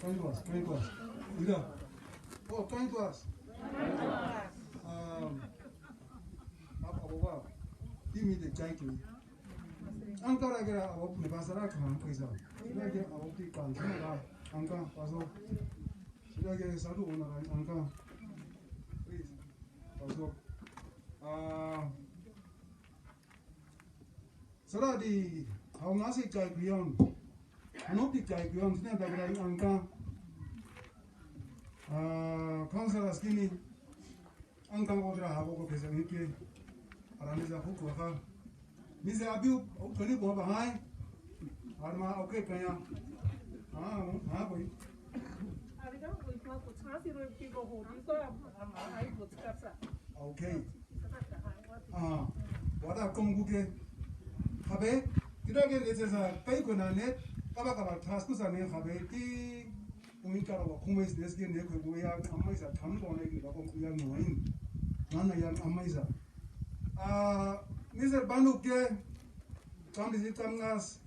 class. Ida. Oh, kain class. Apa? Ini de cai tu. Angkara kira awak ni pasara kan kaisa. Sila kira awak di kan sana angka pasok. Sila kira satu orang angka. Please pasok. Sila di awak nasi cai kuyon. Anok di cai kuyon sini ada kira angka. Kansala skini angka kodra awak ko kaisa ni ke. Arani za huku waka. Mise abiu kani ko ba hai arma okay kaya boy Ariga ko ko tsasi ro ki ko ho di so ai ko tsasa okay wada kongu ke habe tidage letsesa kai ko na net kaba tasku sa ne habe ti umika ro kumes desge ne ko ya amaisa tham ko ne ko ko ya noin nana ya amaisa Mr. Banuke, come visit us.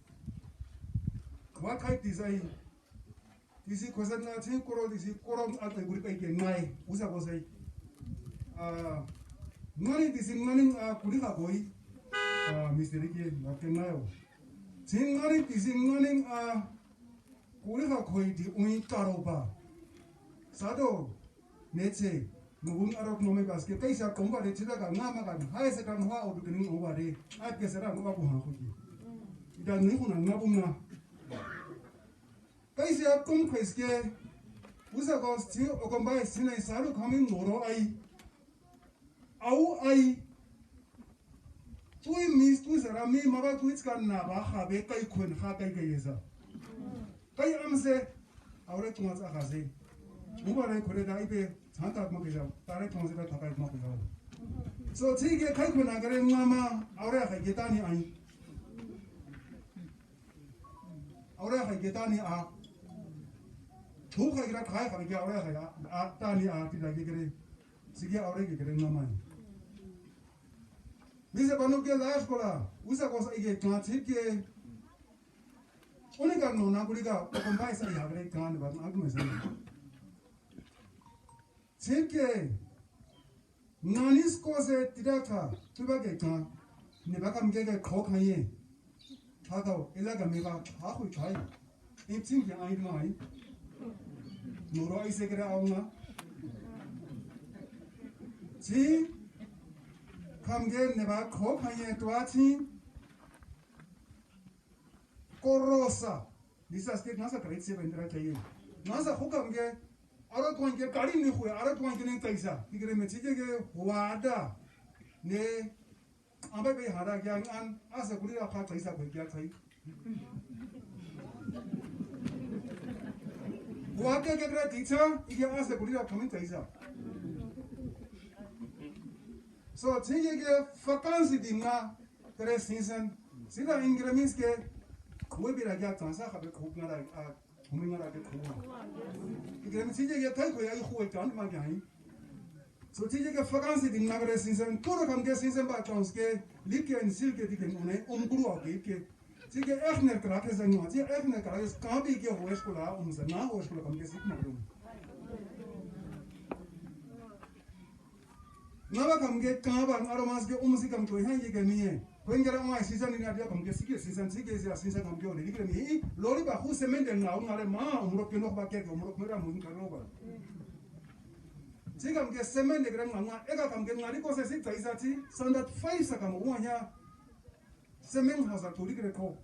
What type design? This is question nothing. Koro this is korom at the group again. Nai, usa ko say. Money this is money. Kulika boy. Mr. Ricky, natin nayo. Sin money this is money. Kulika boy di uni karoba. Sado, netse. Nung arok no may basket kay sa kumba de sila ka nga makan hay sa kan wa obi kini uba de at ke sara ngaba buha ko di dan ni kuna ngabum na kay sa kum kweske usa ko sti o komba sina saru kami noro ai au ai tui mis tu sara mi maba tu kan na ba ha be kay kun ha kay yesa kay amse awre tumas akase uba re kore da ibe Santa Magia, Tare Tonga Taka Magia. So take a Kaikuna, Mama, Aurea Getani Ai. Aurea Getani are two Hagra Kai, Aurea, Tani Arti, Sigia Auregi, Mama. Mr. Banuka, La Escola, Usa was a can't take only got no Naguriga, combines a great can, but not Seke nanis ko se tidaka tubake kan ne baka mgege ko kanye thagao elaga mega hahu chai intin ke ai mai noro ai se kra auna ji kamge ne ba ko kanye toati korosa lisa state nasa kretse vendra chahiye nasa hukamge Ara tuan ke kari ni huwa, ara tuan ke neng kaisa. Tikere me chije ke wada ne ambai be hara kya an asa kuri ra kha kaisa koi kya khai. Wada ke kra ticha ike asa kuri ra khamin kaisa. So chije ke vakansi dinga kare season sida ingremis ke koi be ra kya tansa khabe khop na ra Huminga ke khua. Ikram chije ke thai ko ya khu kan ma gyai. So chije ke vakansi din nagare season koro kam ke season ba chance ke like and silke diken une guru au ke chije echner kra ke zang ma chije echner kra ke ka bi ke ho skola sa na ho skola kam ke sik ma dum. Naba kam ke ka ba aromas ke si kam to han ye ke ni Kwengera mwa season ni adia kam ke sike season kam ke ole dikre mi lori ba khu semen de na ngare ma umro ke no ba ke umro mera mun ka no ba Jigam ke semen de gram ngwa ega kam ke ngari ko se sik taisa ti sandat faisa kam wanya semen hasa to dikre ko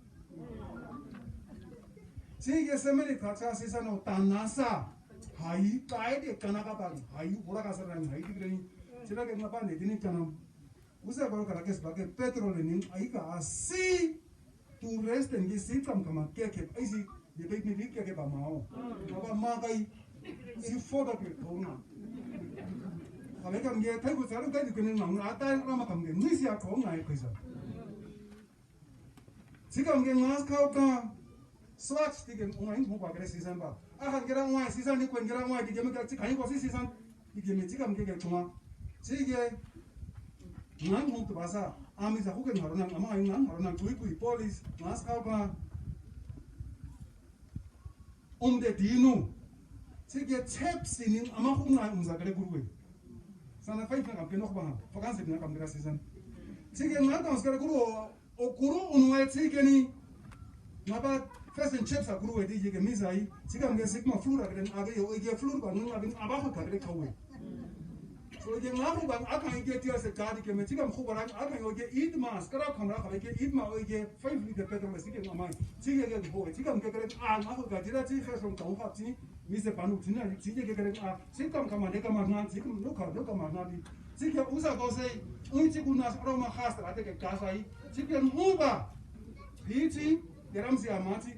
Jige semen de kacha season no tanasa hai kai de kanaka ba hai pura ka saran hai dikre ni sila ke ngapa ne dini kanam Usa kalau kalau kes pakai petrol ini, aika asi to rest and get sit kam kama keke, aisi dia baik ni keke ba mau, apa makai si foto ke kona. Kalau kam dia thai ko saru kai dikene mang ata nama kam dia ni sia kona ai kaisa. Si kam dia mas kau ka swatch diken ungain mo pakai season ba. Akan kira ungai season ni kuen kira ungai dikem ka si kai ko si season dikem si kam keke cuma. Si ke Nang hong tu basa, ami sa huken harunan ama ayun nang harunan kui police mas kau ka de dinu. Sige chepsinin ama khumna umzakale kuruwe. Sana fight na kamke nok ba. Vakansi na kamke season. Sige na dans kare kuru o kuru unwe sige ni. Naba first and chips a kuruwe di sige misai. Sige amge sigma flura kren age yo ige flur ba nung abin aba ko kare kawe. So ige ngaru bang akan ige tia se kadi ke me sige am khubaran akan ige eat mas kara khamra khabe ke eat ma ige 5 liter petrol sige ngamai. Sige ge ho sige am ke kare a ngaru ga dira chi first on tong khap chi mise panu tina sige ge kare a sikam kama ne kama nan sikam no kama nan di sige usa go se unchi kunas aroma khas ate ke kasai sige muba hichi deram si amati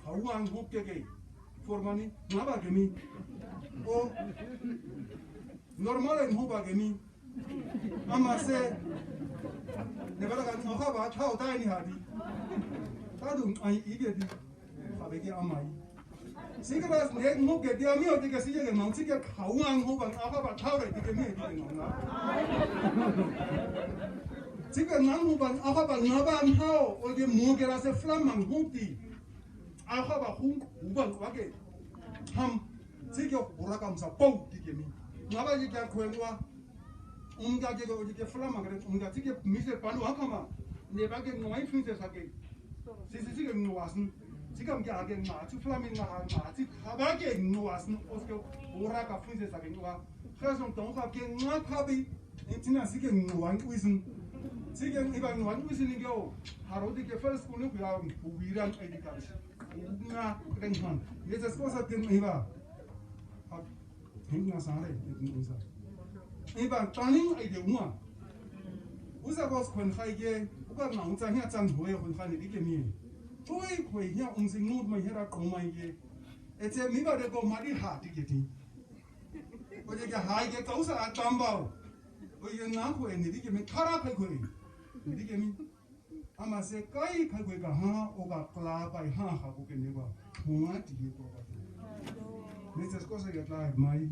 hauang hukke ke formani naba gemi o normal en huba gemi ama se ne bala ga no khaba thau dai ni hadi ta du ai ige di khabe ke amai sige bas ne mukke dia mi o dige sige ke mang sige hauang huba aba thau re dige mi di ngona sige nang huban aba ngaban hau o ge mukke ra se flamang hukti aba hung huban wage ham sige urakamsa pau dige mi ngaba ye kya khwenwa umga ge go ge flamang re umga sige mise panu akama ne ba ge ngoi finse sake sige ngwasen sige am ge age ma chu flaming ma chi khaba ge ngwasen oske uraka finse sake ngwa khasong tong kha ge nga khabi intina sige ngwan wisen sige iba ngwan wisen ge haro de ge first school nu ya wiran id card nga renhan ye jas ko sa tin iba ha hinga sare tin usa iba taning id uma usa ko khon khai ge uka nang cha hia chan hoye khon khai ni ge mi toi khoi hia sing ngut mai hera ko mai ge eche mi ba de ko mari ha ti ge ti o je ge hai ge ko sa a tam ba o ye na khoi ni ge mi khara khai khoi ni ge mi ama se kai khai khoi ga ha o ga kla bai ha ha ko ke ne ba hunga ti ge ko ba ni tes ko se ge la mai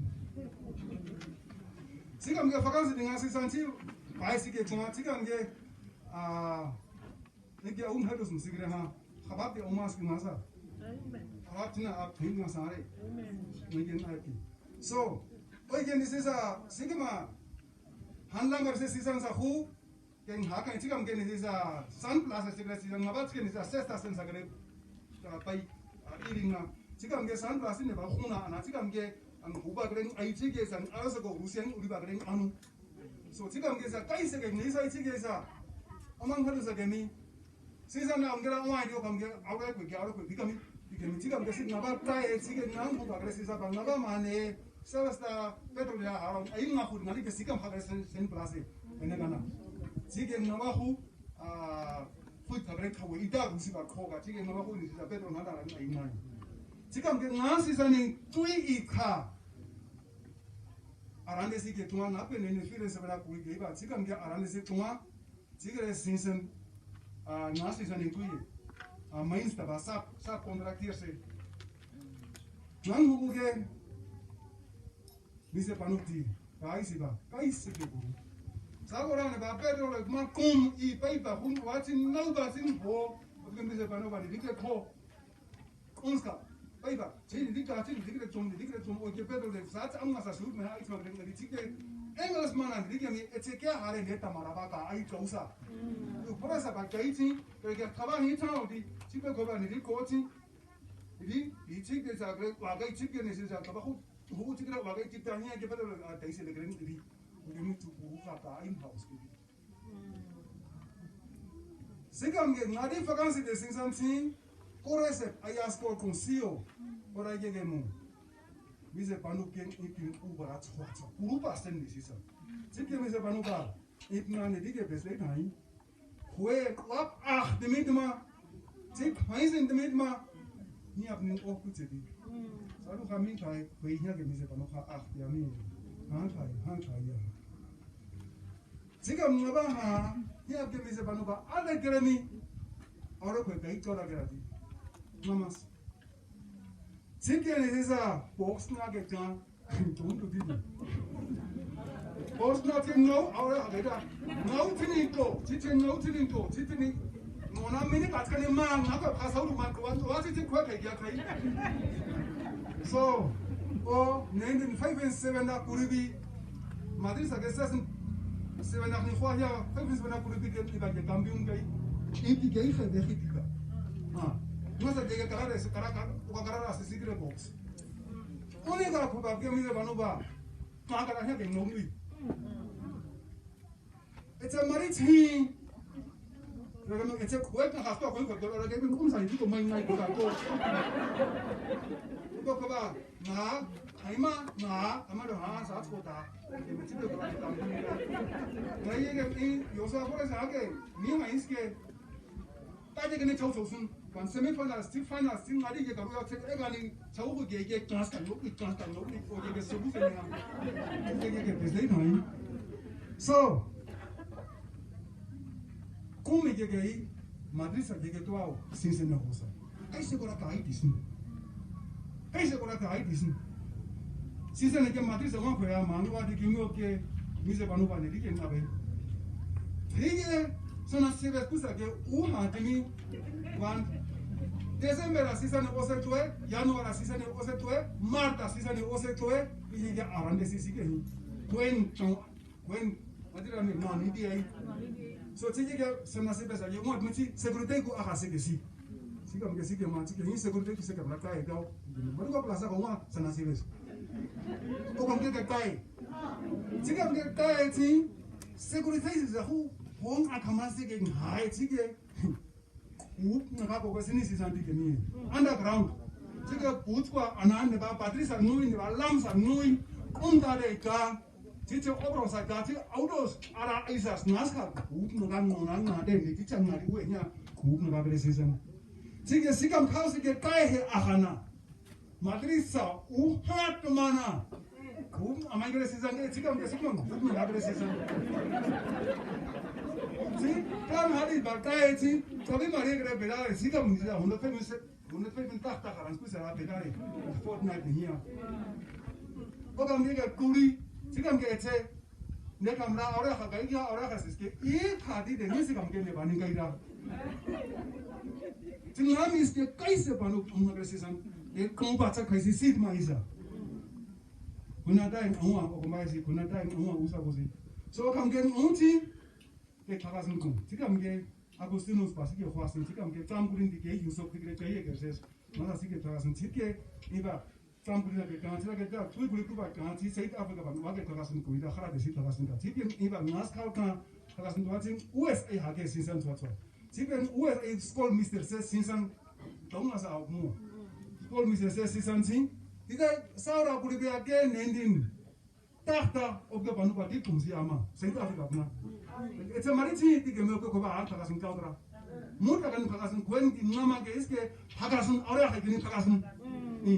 지금 게 vacancy dinga sisanchi bai sige chunga 지금 게 이게 하도 좀 시그래 하 하바데 오마스 기마사 하바tina ap thinga sare 이게 나기 so 이게 니세사 시그마 한랑거 세 시상사 후 겐 하카 지금 게 니세사 산 플라스 시그래 시상 마바츠게 니세사 세스타 센사 그래 pai 이링나 지금 게 산 플라스 네 바 홍나 나 지금 게 huba kren ai chige san asa ko rusian uri ba kren anu so chigam ge sa kai se ge ni sai chige sa amang haru sa ge mi season na angera wa dio kam ge aure ko ge aure ko bikami chigam ge sin na ba tai chige nang huba kren sa ba na ba mane sabasta petrol ya aron ai na khur ngali ge sikam ha ge sen place ene gana chige na ba hu fui ta kren khawe ida rusi ba kho ga chige na ba hu ni sa petrol na da ai na chigam ge na season ni tui I kha arandesi ke tunga na pe ne fire se bana kui ke ba chigam ge arandesi tunga chigre season na season ni kui main sta ba sap contractir se nan hugo ge mise panuti kai se ke bu sa gora ne ba pedro le ma kum I pai ba hun wa chin no ba sin ho ge mise panu ba ni ke kho kunska Iba, chini dikka tum oke pedro de sat amma sa sud me ha itma de dikke engels mana dikke mi etse kya hare neta maraba ka ai kausa u porasa ba kaiti ke khaba ni tha odi chike ko ba ni ko chi di chike sa gre wa ga chike ne se sa ka ba hu chike wa ga chike ta ni ke pedro dai se le gren di ni tu bu ka im house ki sigam ge ngadi vacancy de sinsantin Correse ayasko consiglio ora yegemo mise panuken ipin ubara tswatsa urupa sen disisa sike mise panuka ipna ne dige besle tai hue klap ach de mitma sik heisen de mitma ni abnen okutedi saru khamin kai hue hia ge mise panuka ach ya mi han kai ya sike maba ha hia ge mise panuka ale gremi ora ko kai tora gradi Mamas. Zikke ne dieser Boxnage kan tun du die. Boxnage no aure ada. No tininko, chichen no tininko, chitini mona many parts can a man have a pass out of my what is it quick? So, oh, 5 and 7 that could be Madrid against 7 of the Hoya, 5 and 7 could be getting like a Gambian gay. Indication the Hitika. Not that they get a secret box. Only that could have given me the Vanuba. Margaret having no me. It's a maritime. It's a quick half of a giving comes and you might like to go. Talk about Ma, Ima, Ma, Amado Hans, Ascota. Yourself was again. Me, my iske. I think in the Chosun, when semi-finals, still finals, still not get a real take again. So we get constant, look, or get a solution. So, come again, Madrid sa get to our since in the house. I say what I this. I say what I this. Since I get Madrid, I want for a man who had to give me okay, Mr. Panuba, the Dick and Abbey. 3 years, so not serious Pusaka, who had to me 1 December assistant was a toy, January assistant was a toy, March assistant was a toy, we get around the CC. When what did I mean? Non, so take a Senasibas, you want me to secretary go Ahasiki. Sikam Gesiki, Mantic, secretary to second Lakai go. But go Plaza one, Senasibas. Go get a guy. Sikam get guy, secretary is a who won't Akamasik in high ticket. Whoop, Nako was in his antique underground. Take a Putua and Anaba, Patricia knowing the alarms are knowing, Undadeka. Teacher Obros, I got it. Outdoors are Isas Nascar, Ugan, then teacher Maria, Kugan season. Take a Sikam house to get Kai Ahana. Madrisa, who had to mana. Whom am I going to season? Sikam, the second, Kugan season. See, Plan had it, but Kai, Tabi Maria Bella, Sikam, on the famous, on the famous Tata, and Pusa Bedari, fortnight here. What am I Kuri? Sikam get a Nekamra or Hagaia or Hasiski, if Hadi the Nisikam get a Banigaida. Tinam is the Kaisa Banu Racism, the Compata Kaisi Sid Maisa. When I die in Oa or Maisi, when I die in Oa Usabosi. So come get Monty, the Tagasan Kum. Tikam get Agostinus Pasiki of Wasson, Tikam get Tamburin the gate, you so the great says, Masiki Tagasan Tike, Eva. Somebody like a country like that, 2 group of countries, South Africa, but Market Tagasan Kuida, the Sit Tagasan, Tipping, even Nascal Tagasan watching USA Hake Sinsan Twatwa. Tipping USA school Mr. says Sinsan, Thomas out more. School Mr. says Sinsan, did I Saura could be again ending Tata of the Panupa Tipum Siama, South Africa. It's a maritime ticket milk of Tagasan Caldra. Mutagan Tagasan, when Nama Geske, Hagasan, or Hakin Tagasan. So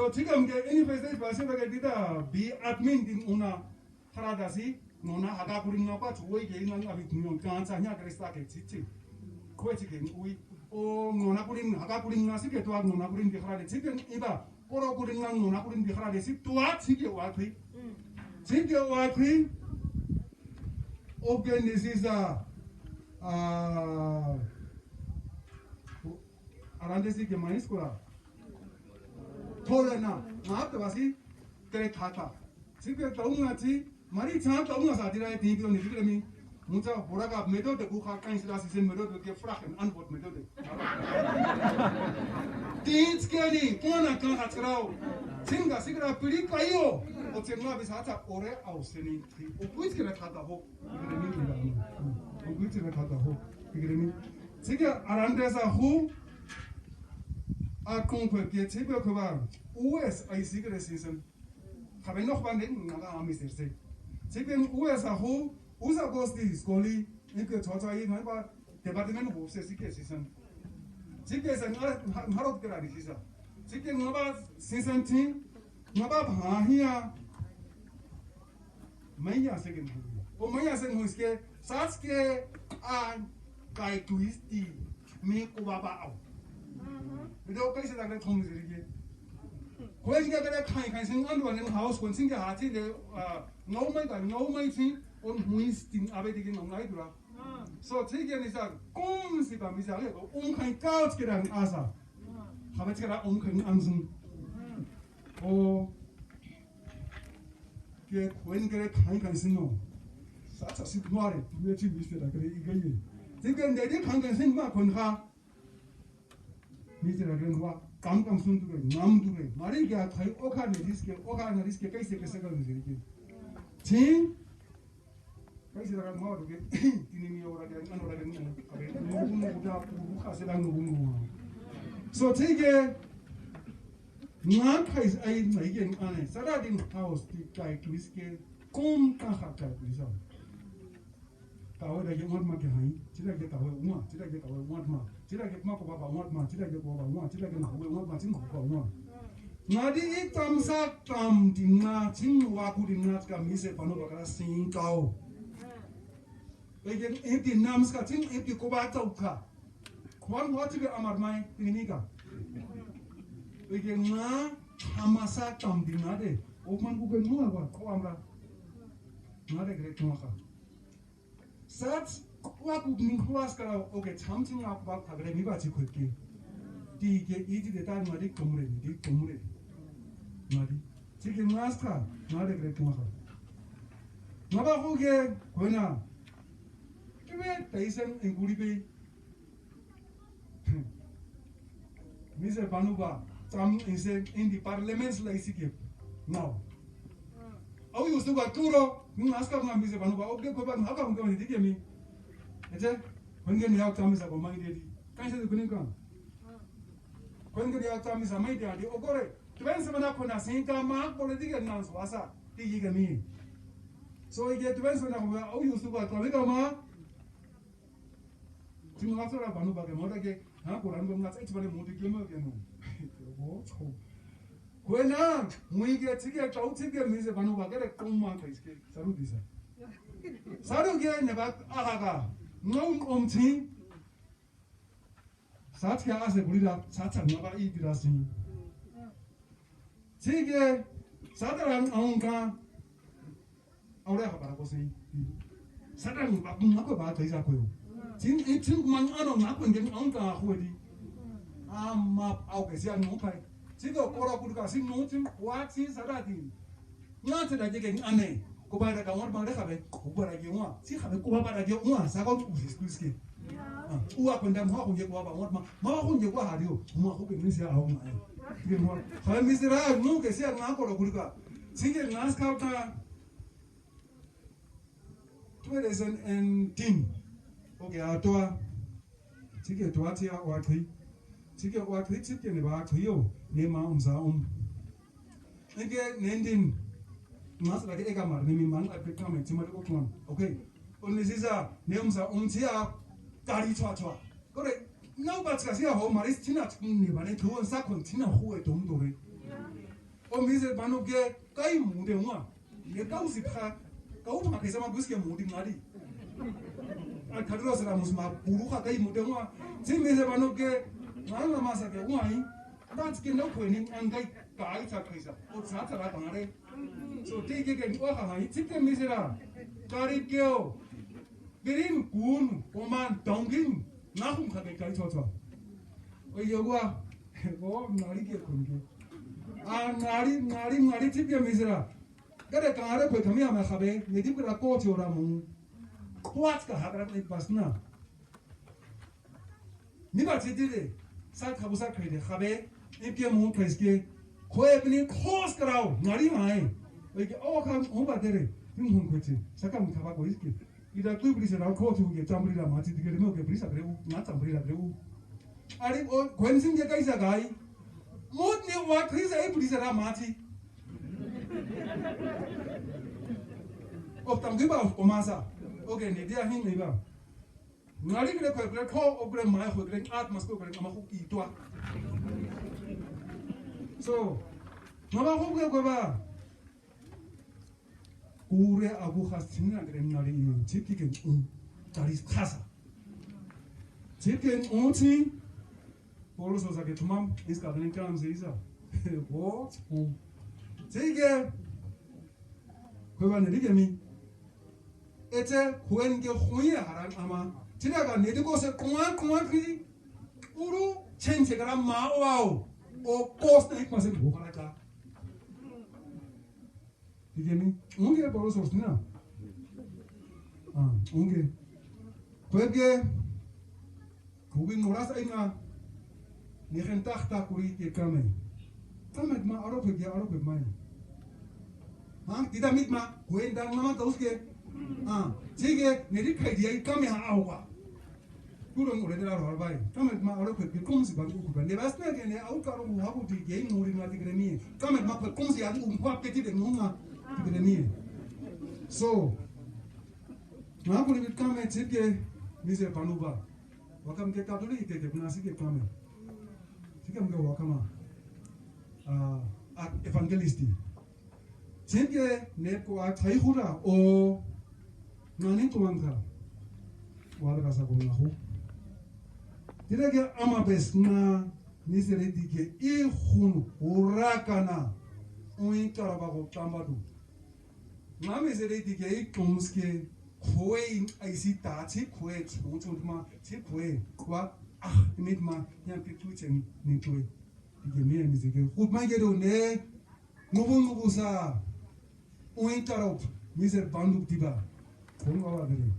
Tikam get any face by Severa be admin in Una Haradasi, Nona Hagapurin Napa to wake in a bit new dance and Yakaristake Titi. Quetikin, we or Nonapurin, Hagapurin Nasika to have Nonapurin the Haradi Tikan, Eva, or Purin Nonapurin the Haradi, to what Tiki Wakri? Tiki Wakri. Open this is Arandesi ke mais kura. Thoda na, na to basi tere thata. Sikhe taunga chi, mari chha taunga sa dira ti ko ni dikle mi. Mucha bora ka medo de ku kha kain sila sisen medo de ke frachen antwort medo de. Dienst ke ni, kona kan hatrao. Singa sigra piri kayo. O chenga bi sa cha ore auseni thi. O kuit ke thata ho. Igre mi. O kuit ke thata ho. Igre mi. Sikhe arandesa hu a conquête, c'est peu comment US a ici que les season. Have noch mal denken, aber am ist es. Sie können US a ho, USA Gosti Scoli, in que toi toi in aber Departement of Safety season. Sie können Harod gerade dieser. Sie können aber season team, aber hier Maya second. O Maya second ist que ça que a kai twisti me ko baba au. Video kasi lang thong sirige. Kung hindi ka kaya kain sin ando ng house kung singa hati de ngau mai thi on huisting abedigin ongaidura. So tegen is kom si ba misare kan koud gedaan asa. Habet kera kan anzen. O ke wen kere kan sinno. Sata sit noare, tu ti viste da kere igaye. Tegen de kan sin ma kon ha. Misera gren wa kam sun tu nam tu mari kya khai okha ne riske kaise kaise kar miseri. Ting kaise daga mo do ke tinimi ora ke an ora ke ni abe nugu da ku khase da nugu. So take nga kais ai mai ke ane sara din house ti kai riske kom ka kha ka bisa. Tahu dah yang orang makan hai, tidak kita tahu uang, tidak kita tahu uang mah, tidak kita mahu bapa uang mah, tidak kita bapa uang, tidak kita mahu uang mah, tidak bapa uang. Nadi itam sak tam dina, cing waku dina kami sepanu bakal singkau. Bagian itu nam sekarang cing itu kobat tahu kah? Kuan waktu ke amar mai ini kah? Bagian na hamasak tam dina deh, oman bukan mua kuan, kau amra, nade kerja cuma kah? Saat aku mingkuas kalau oke camcing aku bak kagak miba cik kuki, di ke ini detan mari komure di komure, mari cik mas kah, mari kerja cuma kah, ngapa aku ke kena, kebe taisen engkuri be, misal panuba, cam insen di parliament lah isi ke, now, aku justru buat turo. Nung askar nggak bisa panu ba, oke kau panu apa mungkin di kami, aja, mungkin dia kami sama main dia di, kan saya tu kuning kan, mungkin dia kami sama main dia di, okore, tuan sebenarnya kau nasi kama politik yang nang suasa, di kami, so ini tuan sebenarnya kau justru buat kami kama, cuma waktu orang panu ba, kemudian ke, Quran kau nggak cuma mau di kami kemu, oh, kau nang, mungkin cikgu tahu cikgu misal panu ba, kere kumma kau iske, saru bisa, saru ke nebak aga, ngom omci, saat kaya ase bolehlah, saat naba i dirasi, cikgu, saat orang angka, awalnya apa aku sih, saat orang aku baca isa kau, cing man anu aku ingin angka aku di, map aku siang ngopai. Jika orang kudu kasih nucim, waktu sadari, nanti dah jadi aneh. Kau bayar kawan bang dah kabe, kau bayar lagi uang, si kabe kau bayar lagi uang, saya kau usis ke. Uang pendam aku je kau bayar uang, mau aku je kau hariu, mau aku kini siapa aku mai. Kalau misalnya nu kesian nak orang kudu ka, sehingga nas kau ta 2010, oke atau, sehingga tua cia waktu. Jika waktu itu ni waktu yo, ni mau saum. Ini nendin, mas lagi ekamar, ni memang ada kami cuma di ukuran, oke. Oni sisa, ni saum cia kari cua. Kore, nau baca sia ho maris cina ni mana tuan sakon cina ho itu dore. Om misal panu ke kai muda umah, ni kau sih kau makai sama gus ke muda ngadi. Kadang seram musma buru kai muda umah, sih misal panu ke Nggak masa ke uai, tapi kita kau ini angkai kai cak kaisa, saat saat tangare, so tiga ke wah hai, cipta misera, kari kau, berin kun, oman dongin, nahum kagai kai cocok, oh iya gua nari ke kunci, nari cipta misera, kada tangare kau kami ama kabe, nedi kira kau coramu, kuat kah hakrat ni pasna, ni baca jadi. साथ खाबू साथ खरीदे खाबे इनके मुंह फंस के खोए अपनी खोस कराओ नारी माए वही के ओ खाम हो बात रे तुम हम खोचे सका मुंह खाबा कोई इसके इधर तू पुलिस राव खो तू के चांबरी ला माची दिखे में के पुलिस अगरे वो ना चांबरी ला अगरे वो अरे ओ घोंसिंग के कैसा गाई मोद ने वाट पुलिस आई पुलिस रा माची ओ तंगे बा ओ मासा ओके ने दिया हिं नहीं बा Nari kena kau kau okre mai kau kena at masuk kau kena mahu itu. So, nama kau kau ba? Ure abu khas cina kena nari cip kiken dari khasa. Cip kiken onci, polo so sakit tumam, is kadang kan seisa. Wo, cip kau ba nari kami. ete kuen ke khoye haran ama tiraga ne ko se kuan ki uru chenche gara ma wow o post na ikma se bokara ka digemi unge baro sosna unge kwege kubi noras aina ni khentachta kuri ke kamet ma arope mai tidak mit ma kuen dang mama tauske jige neri kai dia kame ha awa kurang ore de la robai kamet ma arope ke komsi bangu ku ne basna ke ne au karo mu habu ti ge muri ma ti gremi kamet ma pe komsi adu pa pe ti de nunga ti gremi so ma kuri mit kamet jige mise panuba wakam ke katoli ke nasi ke kamet sikam ke wakama evangelisti Sehingga neko atai hura o nani tuangka wala kasa bungahu. Tidak ke ama besna nisere dike ihun hurakana uin karabago tambadu. Ngame sere dike ikumske kue aisita ci kue chungchungma ci kue wa imitma yang pitu chen nintue dike mie misike hut maigero ne nubu sa uin karop miser banduk tiba. Kung awa